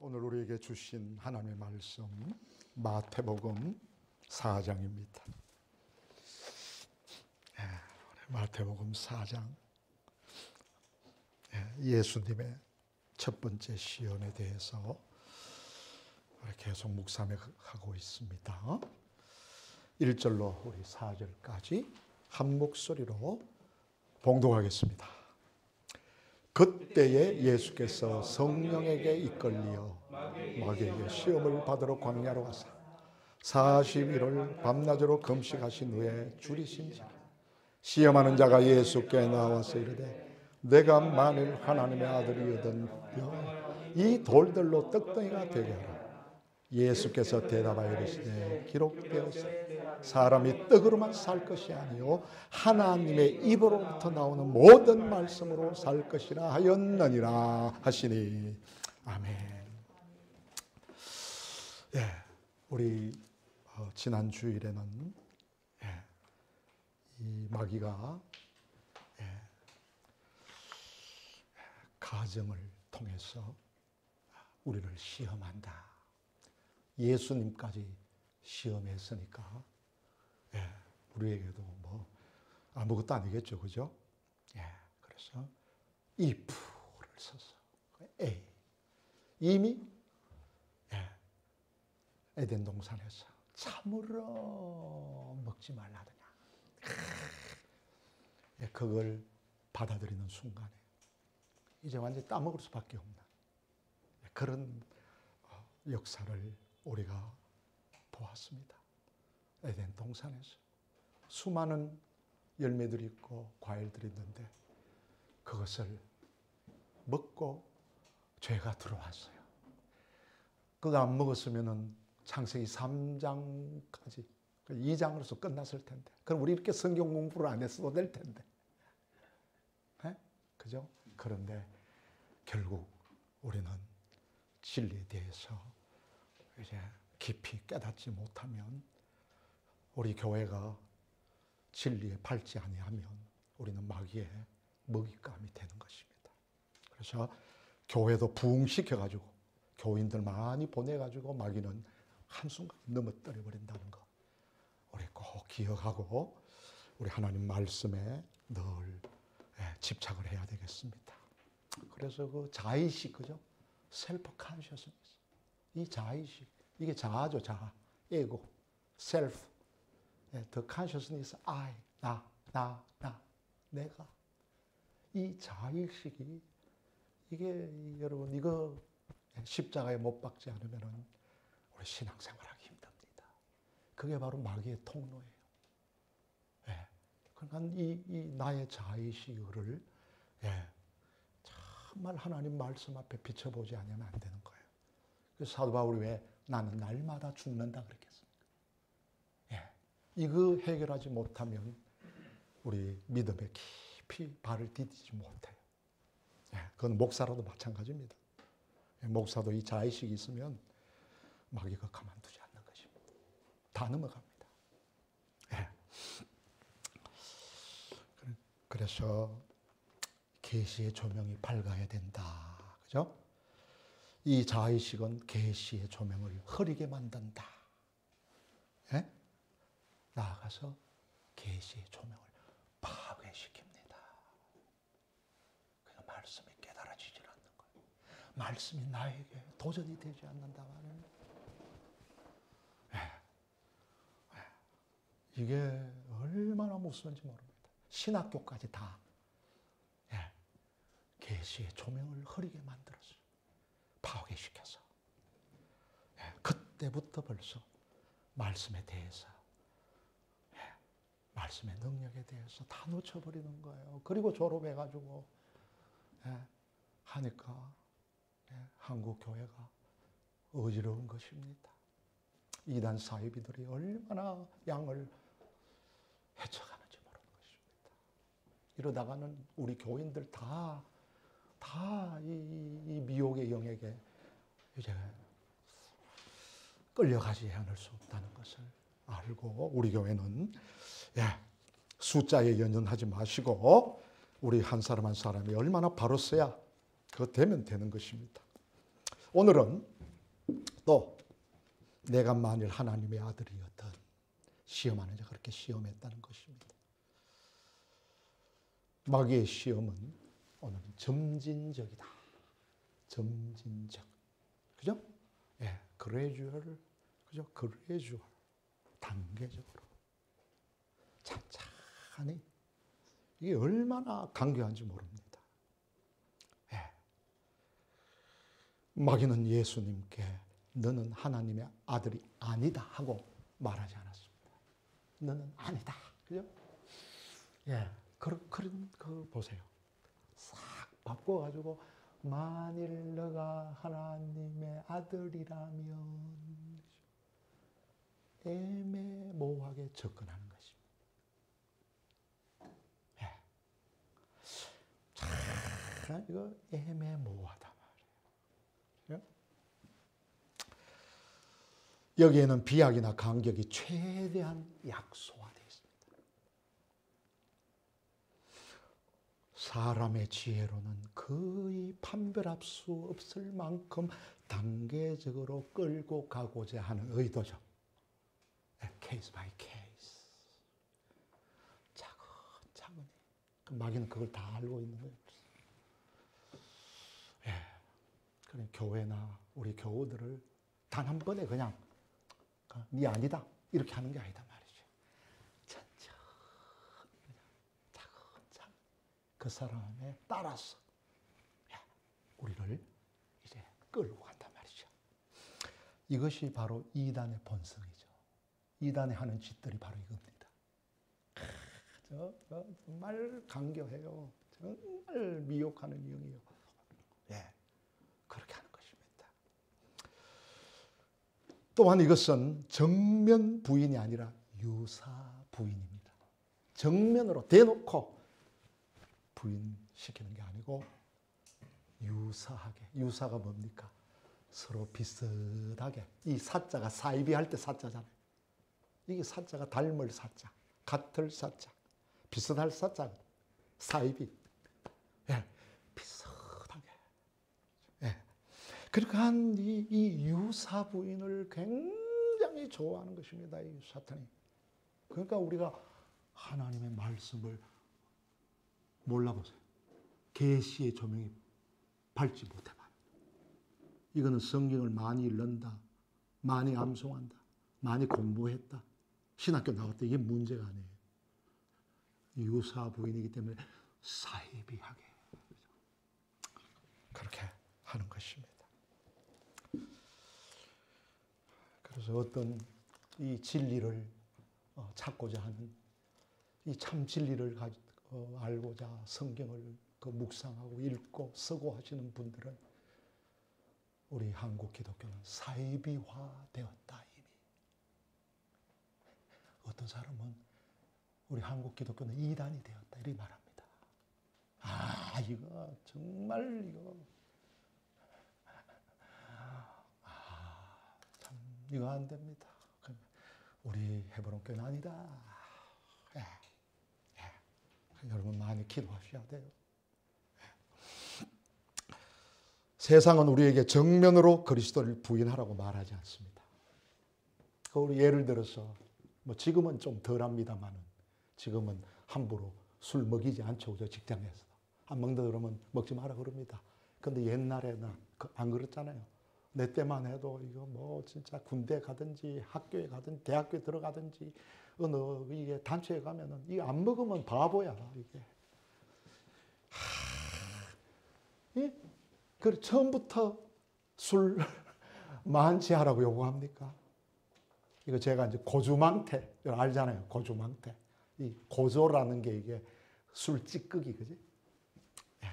오늘 우리에게 주신 하나님의 말씀 마태복음 4장입니다. 마태복음 4장 예수님의 첫 번째 시연에 대해서 계속 묵상하고 있습니다. 1절로 우리 4절까지 한 목소리로 봉독하겠습니다. 그때에 예수께서 성령에게 이끌리어 마귀에게 시험을 받으러 광야로 가사 40일을 밤낮으로 금식하신 후에 줄이신지라. 시험하는 자가 예수께 나와서 이르되 내가 만일 하나님의 아들이거든 이 돌들로 떡덩이가 되게 하라. 예수께서 대답하여 이르시되 기록되었으니 사람이 떡으로만 살 것이 아니요 하나님의 입으로부터 나오는 모든 말씀으로 살 것이라 하였느니라 하시니 아멘. 우리 지난 주일에는 이 마귀가 가정을 통해서 우리를 시험한다. 예수님까지 시험했으니까 우리에게도 뭐 아무것도 아니겠죠, 그죠? 그래서 if를 써서 A 이미 에덴 동산에서 참으로 먹지 말라더냐. 그걸 받아들이는 순간에 이제 완전히 따먹을 수밖에 없는 그런 역사를 우리가 보았습니다. 에덴 동산에서 수많은 열매들이 있고 과일들이 있는데 그것을 먹고 죄가 들어왔어요. 그거 안 먹었으면은 창세기 3장까지 2장으로서 끝났을 텐데. 그럼 우리 이렇게 성경 공부를 안 했어도 될 텐데. 그죠? 그런데 결국 우리는 진리에 대해서 이제 깊이 깨닫지 못하면 우리 교회가 진리에 밟지 아니하면 우리는 마귀의 먹잇감이 되는 것입니다. 그래서 교회도 부흥시켜가지고 교인들 많이 보내가지고 마귀는 한순간 넘어뜨려 버린다는 거 우리 꼭 기억하고 우리 하나님 말씀에 늘 집착을 해야 되겠습니다. 그래서 그 자의식, 그죠? 셀프 컨셔스니스. 이 자의식, 이게 자아죠, 자아. 에고, 셀프. The consciousness, I, 나, 내가. 이 자의식이, 이게, 여러분, 이거 십자가에 못 박지 않으면은 우리 신앙생활하기 힘듭니다. 그게 바로 마귀의 통로예요. 그러니까 이 나의 자의식을, 정말 하나님 말씀 앞에 비춰보지 않으면 안 되는 거예요. 그래서 사도 바울이 왜 나는 날마다 죽는다 그랬겠습니까? 이거 해결하지 못하면 우리 믿음에 깊이 발을 디디지 못해요. 그건 목사라도 마찬가지입니다. 목사도 이 자의식이 있으면 마귀가 가만두지 않는 것입니다. 다 넘어갑니다. 그래서 계시의 조명이 밝아야 된다. 그죠? 이 자의식은 계시의 조명을 흐리게 만든다. 나아가서 계시의 조명을 파괴시킵니다. 그래서 말씀이 깨달아지질 않는 거예요. 말씀이 나에게 도전이 되지 않는다 말이에요. 이게 얼마나 무서운지 모릅니다. 신학교까지 다 계시의 조명을 흐리게 만들었어요. 파괴시켜서. 그때부터 벌써 말씀에 대해서, 말씀의 능력에 대해서 다 놓쳐버리는 거예요. 그리고 졸업해가지고 하니까 한국 교회가 어지러운 것입니다. 이단 사이비들이 얼마나 양을 헤쳐가는지 모르는 것입니다. 이러다가는 우리 교인들 다 이 미혹의 영역에 이제 끌려가지 않을 수 없다는 것을 알고 우리 교회는 숫자에 연연하지 마시고 우리 한 사람 한 사람이 얼마나 바로 써야 그거 되면 되는 것입니다. 오늘은 또 내가 만일 하나님의 아들이었던 시험하는 자 그렇게 시험했다는 것입니다. 마귀의 시험은 오늘은 점진적이다. 점진적. 그죠? 예, 그레주얼. 그죠? 그레주얼. 단계적으로. 찬찬히. 이게 얼마나 간교한지 모릅니다. 예. 마귀는 예수님께 너는 하나님의 아들이 아니다 하고 말하지 않았습니다. 너는 아니다. 그죠? 예. 그런 거 보세요. 싹 바꿔가지고 만일 너가 하나님의 아들이라면 애매모호하게 접근하는 것입니다. 예. 참 이거 애매모호하다 말이에요. 여기에는 비약이나 간격이 최대한 약소화되어 있습니다. 사람의 지혜로는 거의 판별할 수 없을 만큼 단계적으로 끌고 가고자 하는 의도죠. 케이스 바이 케이스. 차근차근히. 마귀는 그걸 다 알고 있는 거예요. 예. 그래, 교회나 우리 교우들을 단 한 번에 그냥 네 아니다 이렇게 하는 게 아니다 말이죠. 천천히 그냥 차근차근 그 사람에 따라서 우리를 이제 끌고 간단 말이죠. 이것이 바로 이단의 본성이죠. 이단이 하는 짓들이 바로 이겁니다. 정말 강교해요. 정말 미혹하는 영이요. 예, 그렇게 하는 것입니다. 또한 이것은 정면 부인이 아니라 유사 부인입니다. 정면으로 대놓고 부인시키는 게 아니고 유사하게. 유사가 뭡니까? 서로 비슷하게. 이 사자가 사이비 할 때 사자잖아요. 이게 사자가 닮을 사자, 같을 사자, 비슷할 사자, 사이비. 예, 비슷하게. 예. 그렇게 한 이 유사 부인을 굉장히 좋아하는 것입니다. 이 사탄이. 그러니까 우리가 하나님의 말씀을 몰라보세요. 계시의 조명이 밝지 못해봐요. 이거는 성경을 많이 읽는다, 많이 암송한다, 많이 공부했다, 신학교 나왔다. 이게 문제가 아니에요. 유사 부인이기 때문에 사이비하게 그렇게 하는 것입니다. 그래서 어떤 이 진리를 찾고자 하는 이 참 진리를 알고자 성경을 묵상하고 읽고 쓰고 하시는 분들은 우리 한국 기독교는 사이비화 되었다 이미. 어떤 사람은 우리 한국 기독교는 이단이 되었다 이렇게 말합니다. 아 이거 정말 이거 참 이거 안 됩니다. 우리 헤브론 교회는 아니다. 예. 예. 여러분 많이 기도하셔야 돼요. 세상은 우리에게 정면으로 그리스도를 부인하라고 말하지 않습니다. 우리 예를 들어서 뭐 지금은 좀 덜합니다만은 지금은 함부로 술 먹이지 않죠. 저 직장에서 안 먹는다 그러면 먹지 마라 그럽니다. 근데 옛날에는 안 그랬잖아요. 내 때만 해도 이거 뭐 진짜 군대 가든지 학교에 가든지 대학교에 들어가든지 어느 이게 단체에 가면은 이거 안 먹으면 바보야 이게. 그 처음부터 술 만취하라고 요구합니까? 이거 제가 이제 고주망태 알잖아요. 고주망태. 이 고조라는 게 이게 술 찌꺼기 그지? 예.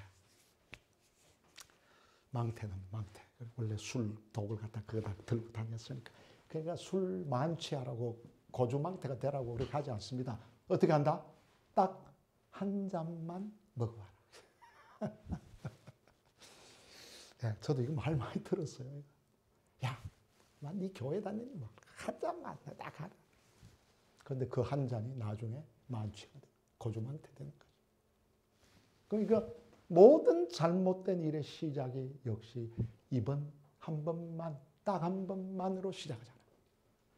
망태는 망태. 원래 술 독을 갖다 그거다 들고 다녔으니까. 그러니까 술 만취하라고 고주망태가 되라고 그렇게 하지 않습니다. 어떻게 한다? 딱 한 잔만 먹어봐라. 네, 저도 이거 말 많이 들었어요. 야, 난 네 교회 다니니 뭐 한 잔만 딱 하라. 그런데 그 한 잔이 나중에 만취가 돼. 고주망태 되는 거죠. 그러니까 모든 잘못된 일의 시작이 역시 이번 한 번만 딱 한 번만으로 시작하잖아요.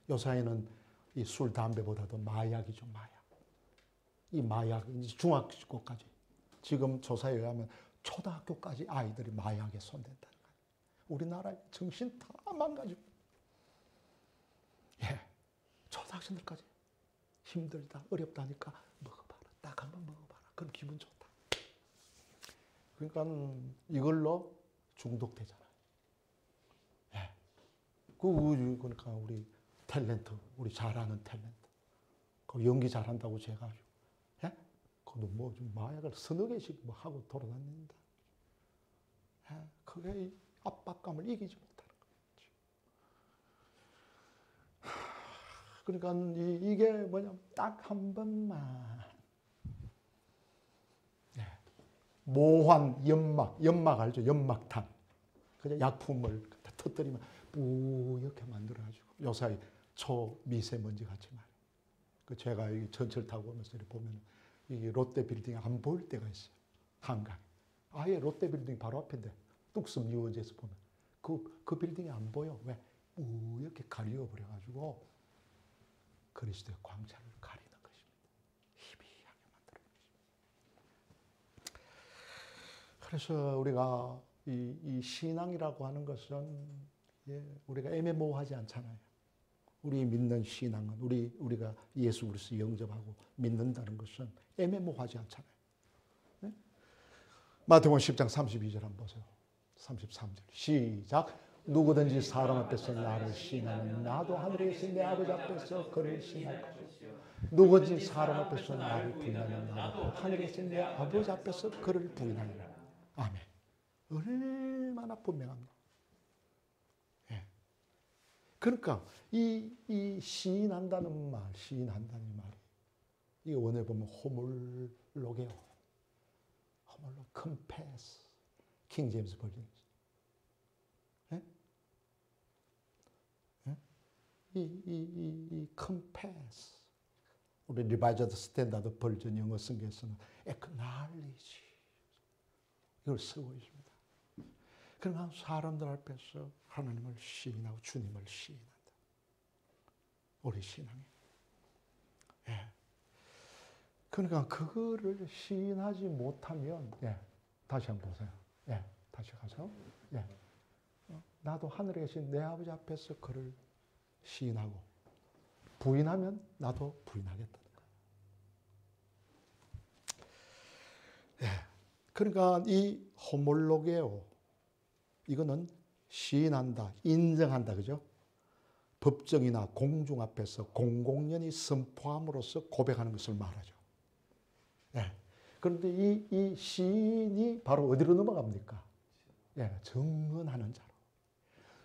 요 사이는 이 술, 담배보다도 마약이죠, 마약. 이 마약, 이제 중학교까지. 지금 조사에 의하면 초등학교까지 아이들이 마약에 손댄다는 거예요. 우리나라의 정신 다 망가지고. 예. 초등학생들까지 힘들다, 어렵다니까 먹어봐라. 딱 한 번 먹어봐라. 그럼 기분 좋다. 그러니까 이걸로 중독되잖아요. 예. 그러니까 우리 탤런트, 우리 잘하는 탤런트. 그 연기 잘한다고 제가, 예? 그도 뭐 좀 마약을 서너 개씩 뭐 하고 돌아다닙니다. 예? 그게 이 압박감을 이기지 못하는 거죠. 그러니까 이게 뭐냐면 딱 한 번만. 예. 모환, 연막 알죠? 연막탄. 그냥 약품을 터뜨리면 뿌옇게 만들어가지고 요사이 초미세먼지 같이 말이에요. 그 제가 이 전철 타고 오면서 보면 이게 롯데 빌딩이 안 보일 때가 있어요. 한강. 아예 롯데 빌딩 바로 앞인데 뚝섬 유원지에서 보면 그 빌딩이 안 보여. 왜? 뿌옇게 가려버려가지고 그리스도의 광채를 가리는 것입니다. 희비하게 만드는 것입니다. 그래서 우리가 이 신앙이라고 하는 것은 우리가 애매모호하지 않잖아요. 우리 믿는 신앙은 우리가 예수 그리스도 영접하고 믿는다는 것은 애매모호하지 않잖아요. 네? 마태복음 10장 32절 한번 보세요. 33절 시작. 누구든지 사람 앞에서 나를 시인하면 나도 하늘에 계신 내 아버지 앞에서 그를 시인할 것이요. 누구든지 사람 앞에서 나를 부인하면 나도 하늘에 계신 내 아버지 앞에서 그를 부인하리라. 아멘. 얼마나 분명합니다. 예. 그러니까 이 시인한다는 시인한다는 말이 이 원에 보면 호몰로게오, 호몰로 컴패스, 킹 제임스 버전. 예? 예? 이 컴패스, 우리 리바이저드 스탠다드 버전 영어 성경에서는 acknowledge 이걸 쓰고 있습니다. 그러나 사람들 앞에서 하나님을 시인하고 주님을 시인한다. 우리 신앙이. 예. 그러니까 그거를 시인하지 못하면, 다시 한번 보세요. 다시 가서, 나도 하늘에 계신 내 아버지 앞에서 그를 시인하고 부인하면 나도 부인하겠다는 거예요. 그러니까 이 호몰로게오, 이거는 시인한다, 인정한다, 그죠? 법정이나 공중 앞에서 공공연히 선포함으로써 고백하는 것을 말하죠. 그런데 이 시인이 바로 어디로 넘어갑니까? 증언하는 자로.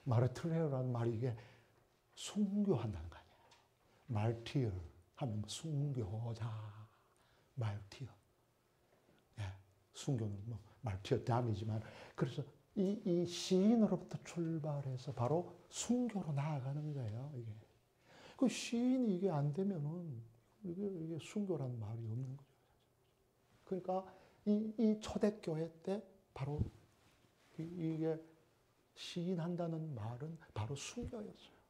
마르티르라는 말이 이게 순교한다는 거 아니에요. 말티어 하면 순교자, 말티어. 순교는 뭐 말티어 담이지만 그래서 이 시인으로부터 출발해서 바로 순교로 나아가는 거예요. 이게 그 시인이 이게 안 되면은 이게 순교라는 말이 없는 거죠. 그러니까 이 초대교회 때 바로 이게 시인한다는 말은 바로 순교였어요.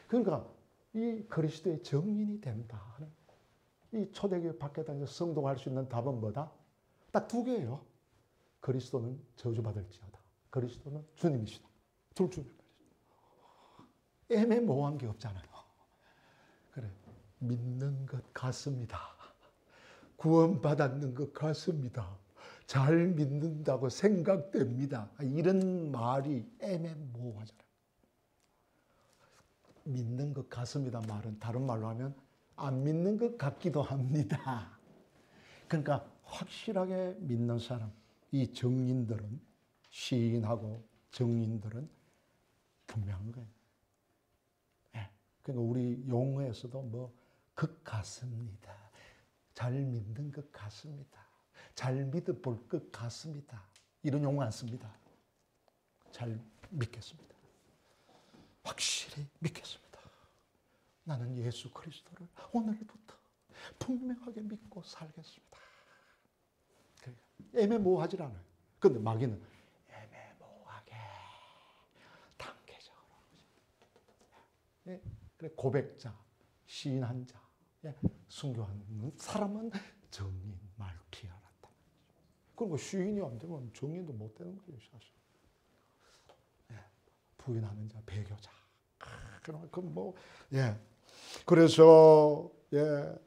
그러니까 이 그리스도의 증인이 된다 하는 이 초대교회 밖에 다니면서 성도가 할 수 있는 답은 뭐다? 딱 두 개예요. 그리스도는 저주받을지어다. 그리스도는 주님이시다. 둘 중. 애매모호한 게 없잖아요. 그래, 믿는 것 같습니다. 구원받았는 것 같습니다. 잘 믿는다고 생각됩니다. 이런 말이 애매모호하잖아요. 믿는 것 같습니다 말은 다른 말로 하면 안 믿는 것 같기도 합니다. 그러니까 확실하게 믿는 사람, 이 증인들은, 시인하고 증인들은 분명한 거예요. 그러니까 우리 용어에서도 뭐, 것 같습니다. 잘 믿는 것 같습니다. 잘 믿어볼 것 같습니다. 이런 용어 안 씁니다. 잘 믿겠습니다. 확실히 믿겠습니다. 나는 예수 그리스도를 오늘부터 분명하게 믿고 살겠습니다. 애매모호하지 않아요. 그런데 마귀는 애매모호하게 예? 그래, 고백자, 시인한 자, 예? 순교하는 사람은 정인, 말키야라다. 그리고 시인이 안 되면 정인도 못 되는 거예요, 사실. 예. 부인하는 자, 배교자. 예. 그래서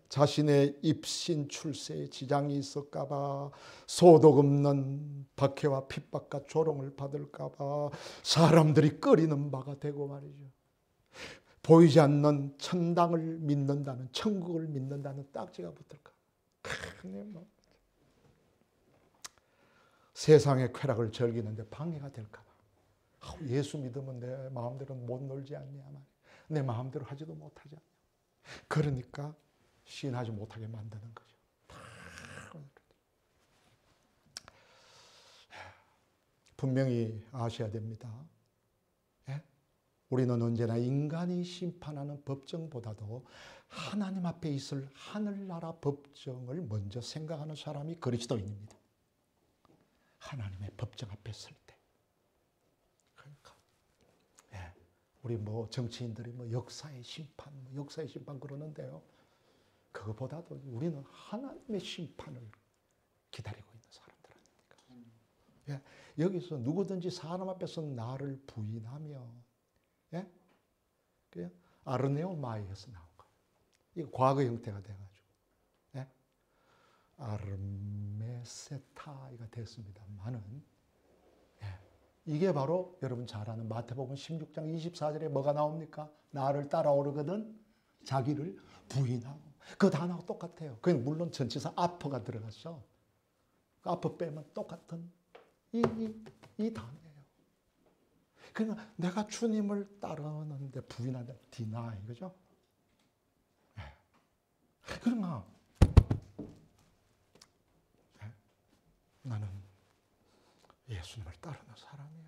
자신의 입신 출세에 지장이 있을까봐, 소득 없는 박해와 핍박과 조롱을 받을까봐 사람들이 꺼리는 바가 되고 말이죠. 보이지 않는 천당을 믿는다는, 천국을 믿는다는 딱지가 붙을까. 세상의 쾌락을 즐기는데 방해가 될까봐. 예수 믿으면 내 마음대로 못 놀지 않냐 말이야. 내 마음대로 하지도 못하지 않냐. 그러니까 시인하지 못하게 만드는 거죠. 분명히 아셔야 됩니다. 예? 우리는 언제나 인간이 심판하는 법정보다도 하나님 앞에 있을 하늘나라 법정을 먼저 생각하는 사람이 그리스도인입니다. 하나님의 법정 앞에 설 때. 그러니까 우리 뭐 정치인들이 뭐 역사의 심판 그러는데요. 그거보다도 우리는 하나님의 심판을 기다리고 있는 사람들 아닙니까? 여기서 누구든지 사람 앞에서 나를 부인하며, 아르네오 마이에서 나온 거예요. 이거 과거 형태가 돼가지고, 아르메세타가 됐습니다만은, 이게 바로 여러분 잘 아는 마태복음 16장 24절에 뭐가 나옵니까? 나를 따라오르거든 자기를 부인하고. 그 단어가 똑같아요. 그냥 물론 전치사 아퍼가 들어갔어. 아퍼 빼면 똑같은 이 단어예요. 그러니까 내가 주님을 따르는데 부인한다. deny, 그죠? 그러나 나는 예수님을 따르는 사람이야.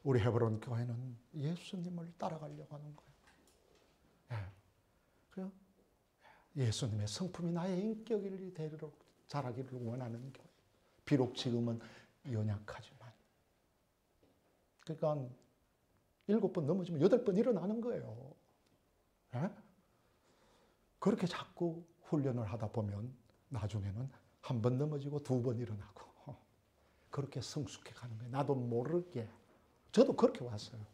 우리 헤브론 교회는 예수님을 따라가려고 하는 거예요. 그래요? 예수님의 성품이 나의 인격을 되도록 자라기를 원하는 교회. 비록 지금은 연약하지만. 그러니까 7번 넘어지면 8번 일어나는 거예요. 그렇게 자꾸 훈련을 하다 보면 나중에는 1번 넘어지고 2번 일어나고 그렇게 성숙해 가는 거예요. 나도 모르게. 저도 그렇게 왔어요.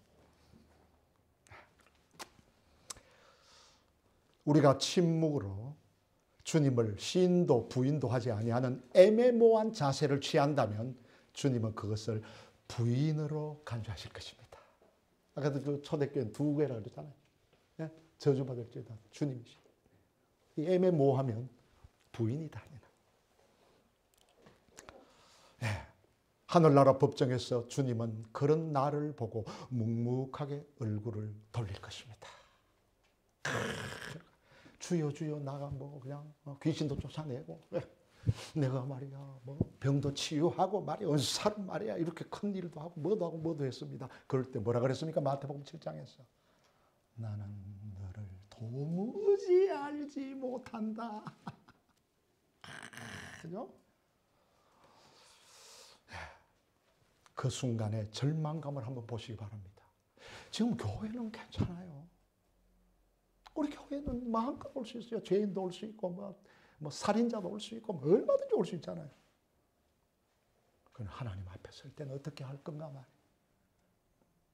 우리가 침묵으로 주님을 시인도 부인도 하지 아니하는 애매모호한 자세를 취한다면 주님은 그것을 부인으로 간주하실 것입니다. 아까도 그 초대교회는 2개라고 그랬잖아요. 저주받을 죄다 주님이시. 이 애매모호하면 부인이다. 하늘나라 법정에서 주님은 그런 나를 보고 묵묵하게 얼굴을 돌릴 것입니다. 주여 주여 나가 뭐 그냥 귀신도 쫓아내고 내가 말이야 뭐 병도 치유하고 말이야 은사로 말이야 이렇게 큰 일도 하고 뭐도 했습니다. 그럴 때 뭐라 그랬습니까? 마태복음 7장에서 나는 너를 도무지 알지 못한다. 그죠? 그 순간에 절망감을 한번 보시기 바랍니다. 지금 교회는 괜찮아요. 우리 교회는 마음껏 올 수 있어요. 죄인도 올 수 있고, 뭐 살인자도 올 수 있고, 뭐 얼마든지 올 수 있잖아요. 그건 하나님 앞에 설 때는 어떻게 할 건가 말이에요.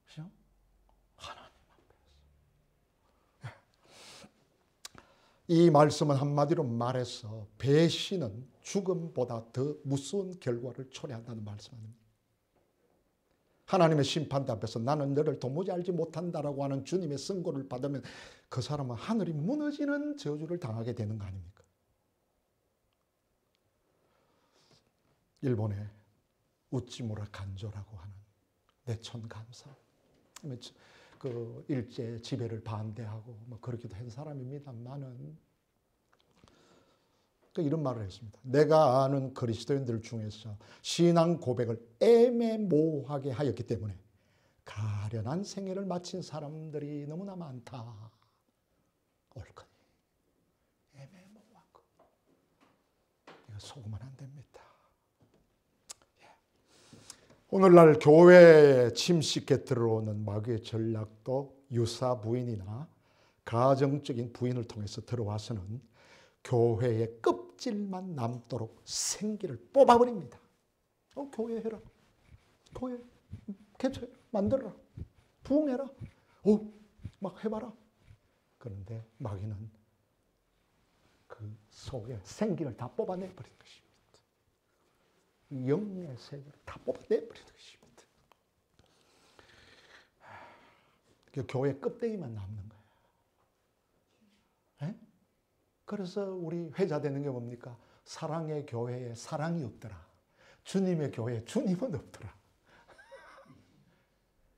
그죠? 하나님 앞에서. 이 말씀은 한마디로 말해서 배신은 죽음보다 더 무서운 결과를 초래한다는 말씀 아닙니까? 하나님의 심판 앞에서 나는 너를 도무지 알지 못한다라고 하는 주님의 선고를 받으면 그 사람은 하늘이 무너지는 저주를 당하게 되는 거 아닙니까? 일본의 우찌무라 간조라고 하는 내천 간사, 그 일제 지배를 반대하고 뭐 그렇게도 한 사람입니다만은 이런 말을 했습니다. 내가 아는 그리스도인들 중에서 신앙 고백을 애매모호하게 하였기 때문에 가련한 생애를 마친 사람들이 너무나 많다. 옳거니 애매모호한 거. 이거 속으면 안 됩니다. 오늘날 교회에 침식해 들어오는 마귀의 전략도 유사 부인이나 가정적인 부인을 통해서 들어와서는 교회의 껍질만 남도록 생기를 뽑아버립니다. 교회 해라. 교회 개척 만들어라. 부흥해라. 막 해봐라. 그런데 마귀는 그 속에 생기를 다 뽑아내버린 것입니다. 영의 세계를 다 뽑아내버린 것입니다. 교회 껍데기만 남는 거예요. 에? 그래서 우리 회자 되는 게 뭡니까? 사랑의 교회에 사랑이 없더라. 주님의 교회에 주님은 없더라.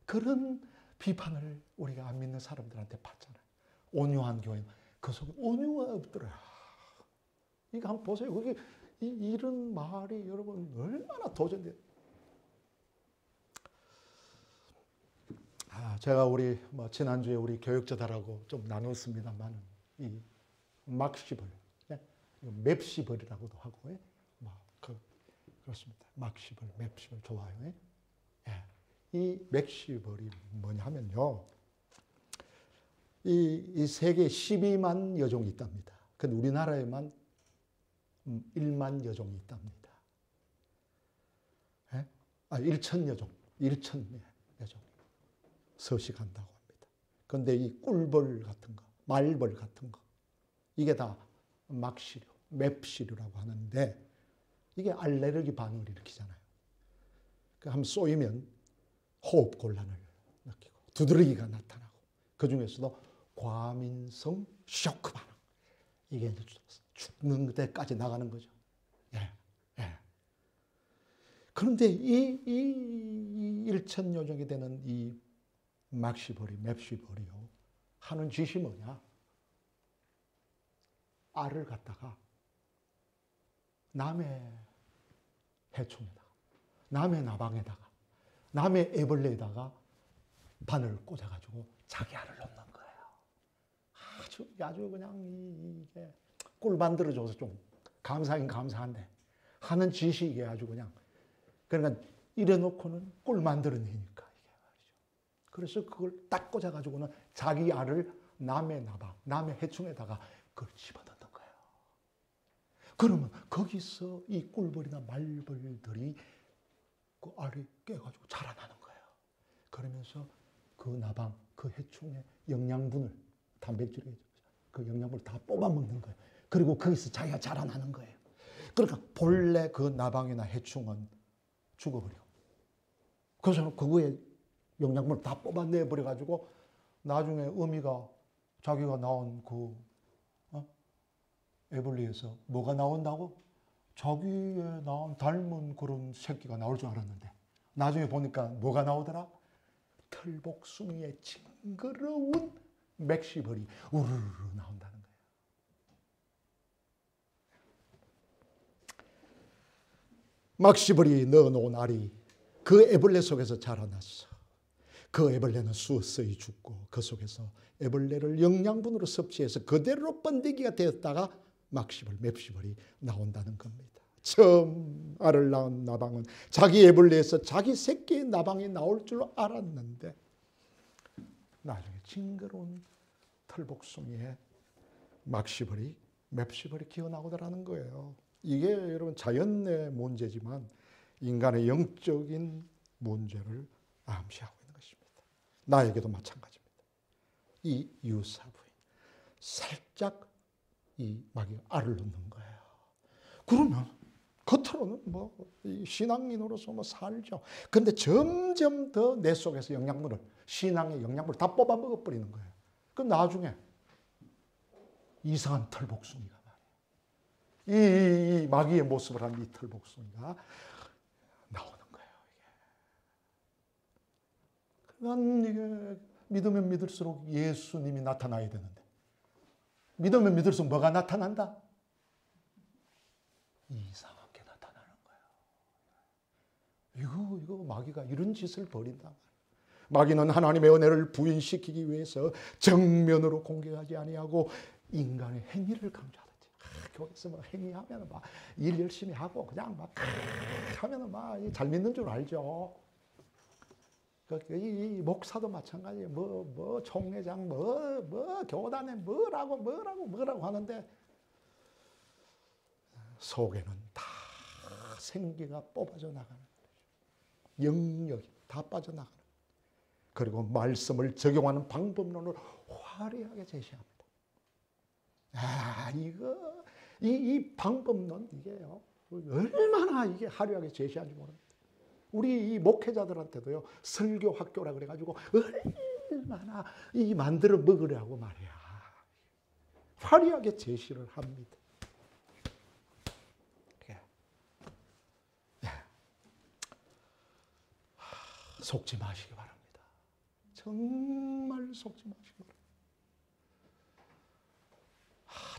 그런 비판을 우리가 안 믿는 사람들한테 받잖아요. 온유한 교회, 그 속에 온유가 없더라. 이거 한번 보세요. 그게 이런 말이 여러분 얼마나 도전돼요. 제가 우리 지난주에 우리 교육자들하고 좀 나눴습니다만 이 막시벌, 맵시벌이라고도 하고, 그렇습니다. 막시벌, 맵시벌 좋아요. 이 맥시벌이 뭐냐면요, 이 세계에 12만 여종이 있답니다. 근데 우리나라에만 1만 여종이 있답니다. 1천 여종, 1천 여종 서식한다고 합니다. 그런데 이 꿀벌 같은 거, 말벌 같은 거, 이게 다 막시류, 맵시류라고 하는데 이게 알레르기 반응을 일으키잖아요. 한번 쏘이면 호흡 곤란을 느끼고 두드러기가 나타나고 그 중에서도 과민성 쇼크 반응, 이게 죽는 데까지 나가는 거죠. 그런데 이 일천여종이 되는 이 막시벌이, 맵시벌이요, 하는 짓이 뭐냐? 알을 갖다가 남의 해충에다가, 남의 나방에다가, 남의 애벌레에다가 바늘을 꽂아가지고 자기 알을 놓는 거예요. 아주 그냥 이게 꿀 만들어줘서 좀 감사하긴 감사한데 하는 짓이 이게 아주 그냥, 그러니까 이래놓고는 꿀 만들어내니까 이게 말이죠. 그래서 그걸 딱 꽂아가지고는 자기 알을 남의 나방, 남의 해충에다가 그걸 집어넣는 거예요. 그러면 거기서 이 꿀벌이나 말벌들이 그 알이 깨가지고 자라나는 거예요. 그러면서 그 나방, 그 해충의 영양분을, 단백질을, 그 영양분을 다 뽑아먹는 거예요. 그리고 거기서 자기가 자라나는 거예요. 그러니까 본래 그 나방이나 해충은 죽어버려. 그래서 그거에 영양분을 다 뽑아내버려가지고 나중에 어미가 자기가 낳은 그 애벌레에서 뭐가 나온다고? 자기의 낳은 닮은 그런 새끼가 나올 줄 알았는데 나중에 보니까 뭐가 나오더라? 털복숭이의 징그러운 맥시벌이 우르르 나온다는 거예요. 막시벌이 넣어놓은 알이 그 애벌레 속에서 자라났어. 그 애벌레는 수서히 죽고 그 속에서 애벌레를 영양분으로 섭취해서 그대로 번데기가 되었다가 막시벌, 맵시벌이 나온다는 겁니다. 처음 알을 낳은 나방은 자기 애벌레에서 자기 새끼의 나방이 나올 줄 알았는데 나중에 징그러운 털복숭이에 막시벌이, 맵시벌이 기어나오더라는 거예요. 이게 여러분 자연의 문제지만 인간의 영적인 문제를 암시하고 있는 것입니다. 나에게도 마찬가지입니다. 이 유사부인, 살짝 이 마귀가 알을 넣는 거예요. 그러면 겉으로는 뭐 신앙인으로서 살죠. 근데 점점 더 내 속에서 영양분을, 신앙의 영양분을 다 뽑아 먹어버리는 거예요. 그럼 나중에 이상한 털복숭이가 말이에요. 이 마귀의 모습을 한 이 털복숭이가 나오는 거예요. 난 이게 믿으면 믿을수록 예수님이 나타나야 되는데 믿으면 믿을수록 뭐가 나타난다? 이상하게 나타나는 거예요. 이거 마귀가 이런 짓을 벌인다. 마귀는 하나님의 은혜를 부인시키기 위해서 정면으로 공격하지 아니하고 인간의 행위를 강조하듯이 교회에서 뭐 행위하면 막 일 열심히 하고 그냥 막 하면은 막 잘 믿는 줄 알죠. 이 목사도 마찬가지예요. 뭐 총회장, 뭐 교단에 뭐라고 하는데 속에는 다 생기가 뽑아져 나가는 거죠. 영역이 다 빠져나가는 거죠. 그리고 말씀을 적용하는 방법론을 화려하게 제시합니다. 이 방법론 이게요. 얼마나 이게 화려하게 제시하는지 모릅니다. 우리 이 목회자들한테도요, 설교 학교라 그래가지고 얼마나 이 만들어 먹으려고 말이야. 화려하게 제시를 합니다. 속지 마시기 바랍니다. 정말 속지 마시기 바랍니다.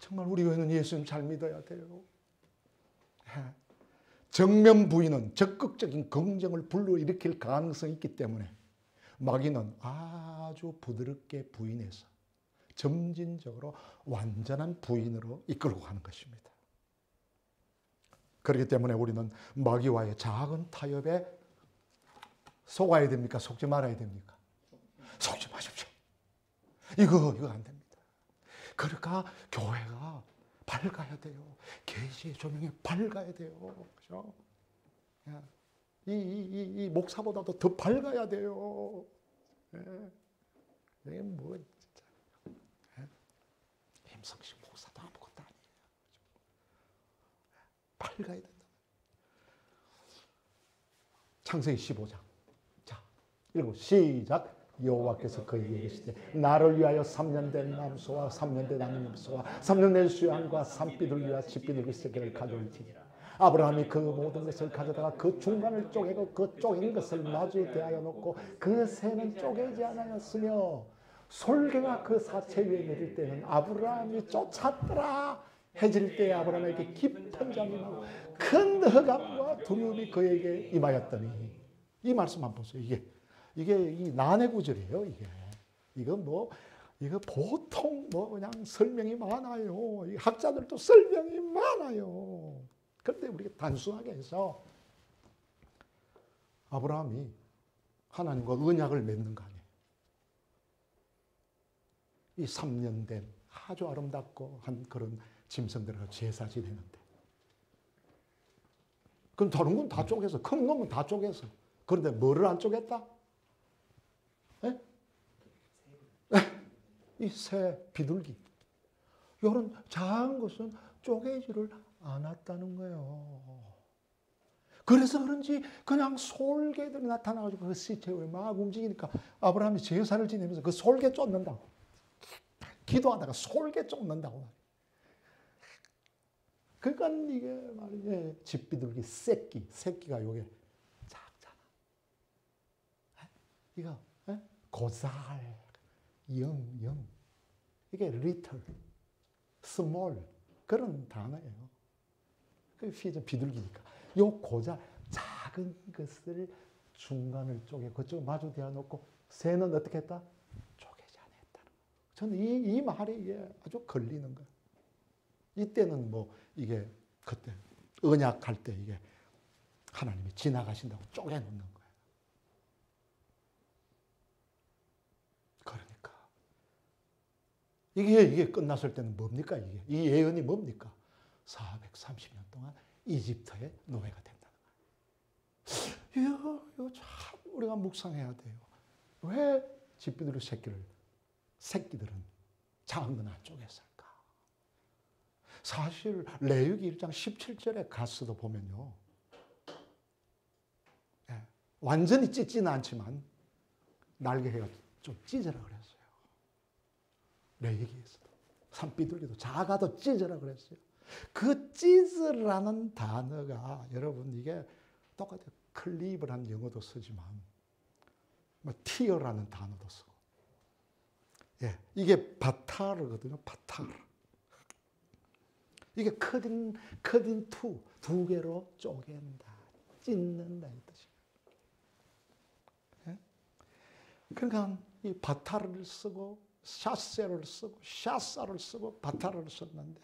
정말 우리 교회는 예수님 잘 믿어야 돼요. 정면 부인은 적극적인 긍정을 불러일으킬 가능성이 있기 때문에 마귀는 아주 부드럽게 부인해서 점진적으로 완전한 부인으로 이끌고 가는 것입니다. 그렇기 때문에 우리는 마귀와의 작은 타협에 속아야 됩니까? 속지 말아야 됩니까? 속지 마십시오. 이거 안 됩니다. 그러니까 교회가 밝아야 돼요. 계시의 조명이 밝아야 돼요. 그죠? 이 목사보다도 더 밝아야 돼요. 이게 뭐 진짜 김성식 목사도 아무것도 아니에요. 밝아야 된다. 창세기 15장. 자, 읽고 시작. 여호와께서 그에게 이르시되 나를 위하여 3년 된 남소와 3년 된 암염소와 3년 된 수양과 산비둘기와 집비둘기 새끼를 가져올지니라. 아브라함이 그 모든 것을 가져다가 그 중간을 쪼개고 그 쪼갠 것을 마주에 대하여 놓고 그 새는 쪼개지 않았으며 솔개가 그 사체 위에 내릴 때는 아브라함이 쫓았더라. 해질 때에 아브라함에게 깊은 잠이 나고 큰 흑암과 두려움이 그에게 임하였더니. 이 말씀 한번 보세요. 이게 이 난해 구절이에요. 이거 보통 그냥 설명이 많아요. 학자들도 설명이 많아요. 그런데 우리가 단순하게 해서 아브라함이 하나님과 언약을 맺는 거 아니에요. 이 3년 된 아주 아름답고 한 그런 짐승들과 제사 지내는데. 그럼 다른 건 다 쪼개서, 큰 놈은 다 쪼개서. 그런데 뭐를 안 쪼갰다? 이 새, 비둘기. 이런 작은 것은 쪼개지를 않았다는 거예요. 그래서 그런지 그냥 솔개들이 나타나가지고 그 시체 위에 막 움직이니까 아브라함이 제사를 지내면서 그 솔개 쫓는다고. 기도하다가 솔개 쫓는다고. 그러니까 이게 말이지, 집비둘기 새끼가 요게 작잖아. 이거 고살, 영. 이게 little, small 그런 단어예요. 그 비둘기니까. 요 고작 작은 것을 중간을 쪼개 그쪽 마주 대어 놓고 새는 어떻게 했다? 쪼개지 않았다는 거예요. 저는 이 말이 이게 아주 걸리는 거예요. 이때는 뭐 이게 그때 언약할 때 이게 하나님이 지나가신다고 쪼개놓는 거예요. 그러니까 이게 끝났을 때는 뭡니까? 이 예언이 뭡니까? 430년 동안 이집트의 노예가 된다는 거예요. 이거 참 우리가 묵상해야 돼요. 왜 집비둘기 새끼들은 작은 건 안 쪼갰을까? 사실 레위기 1장 17절에 가서도 보면요. 완전히 찢지는 않지만 날개가 좀 찢으라 그랬어요. 레위기에서도. 산비둘기도 작아도 찢으라 그랬어요. 그 찢으라는 단어가 여러분 이게 똑같아요. 클리브라는 영어도 쓰지만 뭐 티어라는 단어도 쓰고. 이게 바타르거든요. 바타르. 이게 cut 두 개로 쪼갠다. 찢는다 이 뜻이에요. 그러니까 이 바타르를 쓰고 샤세를 쓰고 샤사를 쓰고 바타르를 썼는데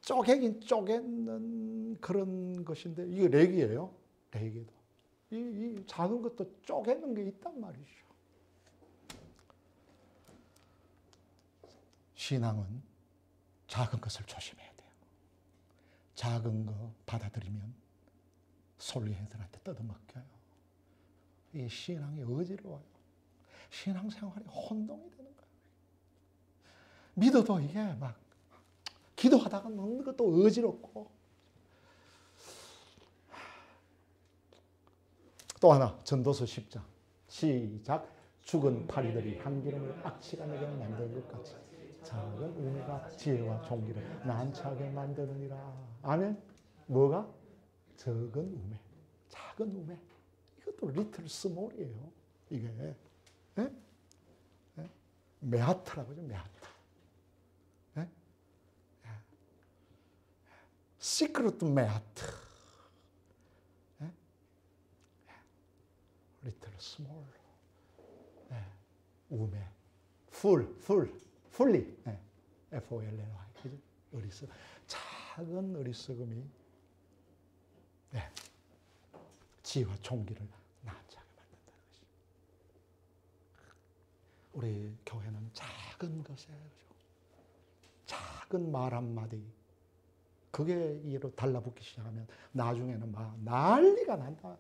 쪼개긴 쪼개는 그런 것인데 이게 레기예요. 레기도. 이 작은 것도 쪼개는 게 있단 말이죠. 신앙은 작은 것을 조심해야 돼요. 작은 거 받아들이면 솔리애들한테 뜯어먹혀요. 이 신앙이 어지러워요. 신앙생활이 혼동이 되는 거예요. 믿어도 이게 막 기도하다가 먹는 것도 어지럽고. 또 하나, 전도서 10장 시작. 죽은 파리들이 향기름을 악취가 나게 만드는 것 같이 작은 우매가 지혜와 종기를 난처하게 만드느니라. 아멘. 뭐가? 적은 우매, 작은 우매. 이것도 리틀 스몰이에요. 이게 메하트라고 하죠. 메하트. 시크릿 메하트. 리틀 스몰. 우매. fully. F-O-L-L-Y. 그죠? 어리석음. 작은 어리석음이 지혜와 총기를 난처하게 만든다는 것이죠. 우리 교회는 작은 것에, 그죠? 작은 말 한마디, 그게 이로 달라붙기 시작하면 나중에는 막 난리가 난다.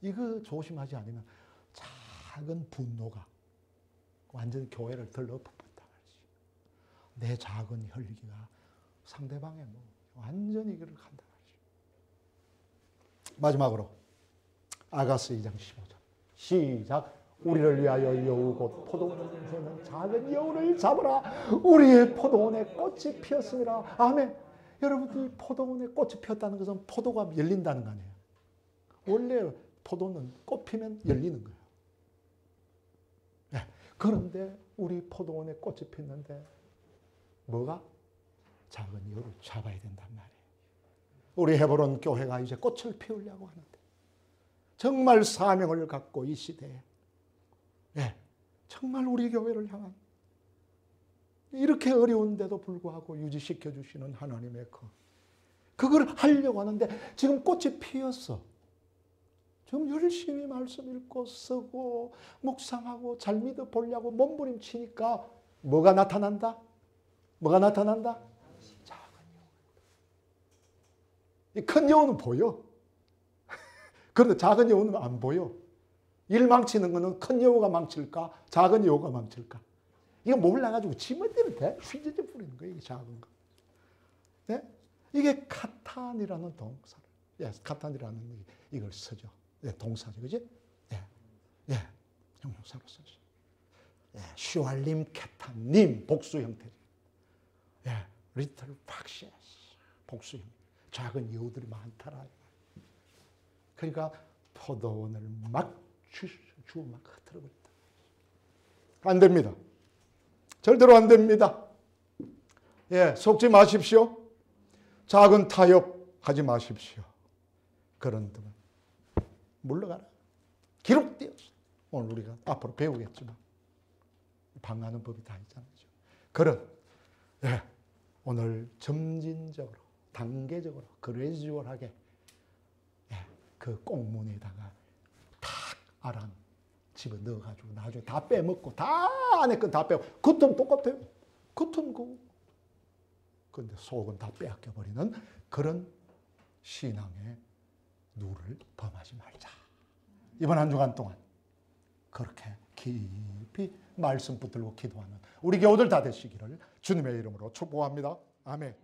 이거 조심하지 않으면 작은 분노가 완전히 교회를 들러붙는다. 내 작은 혈기가 상대방의 뭐 완전히 이걸 간다. 마지막으로 아가스 2장 15절 시작. 우리를 위하여 여우 곧 포도원을 세는 작은 여우를 잡으라. 우리의 포도원에 꽃이 피었습니다. 아멘. 여러분들 포도원에 꽃이 피었다는 것은 포도가 열린다는 거 아니에요. 원래 포도는 꽃 피면 열리는 거예요. 그런데 우리 포도원에 꽃이 피었는데 뭐가? 작은 여우를 잡아야 된단 말이에요. 우리 헤브론 교회가 이제 꽃을 피우려고 하는데 정말 사명을 갖고 이 시대에 정말 우리 교회를 향한 이렇게 어려운데도 불구하고 유지시켜 주시는 하나님의 그걸 하려고 하는데 지금 꽃이 피었어. 지금 열심히 말씀 읽고 쓰고 묵상하고 잘 믿어 보려고 몸부림치니까 뭐가 나타난다? 뭐가 나타난다? 작은 여우. 큰 여우는 보여. 그런데 작은 여우는 안 보여. 일 망치는 거는 큰 여우가 망칠까? 작은 여우가 망칠까? 이거 몰라가지고 지멋대로 대 휘저져 부리는 거예요. 이 작은 거. 네? 이게 카탄이라는 동사를. 카탄이라는 이걸 쓰죠. 동사죠. 그지? 형용사로 쓰죠. 슈알림 카탄님 복수 형태죠. 리틀 팍시스 복수 형태. 작은 여우들이 많더라. 그러니까 포도원을 막 주워 막 흐트러버린다. 안 됩니다. 절대로 안 됩니다. 속지 마십시오. 작은 타협하지 마십시오. 그런 데 물러가라. 기록되었어. 오늘 우리가 앞으로 배우겠지만 방하는 법이 다 있잖아요. 그런 오늘 점진적으로 단계적으로 그레주얼하게 그 꽁문에다가 탁 알아 집어 넣어가지고 나중에 다 빼먹고 다 안에 건 다 빼고 겉은 똑같아요. 겉은 그 근데 속은 다 빼앗겨 버리는 그런 신앙의 누를 범하지 말자. 이번 한 주간 동안 그렇게 깊이 말씀 붙들고 기도하는 우리 교우들 다 되시기를 주님의 이름으로 축복합니다. 아멘.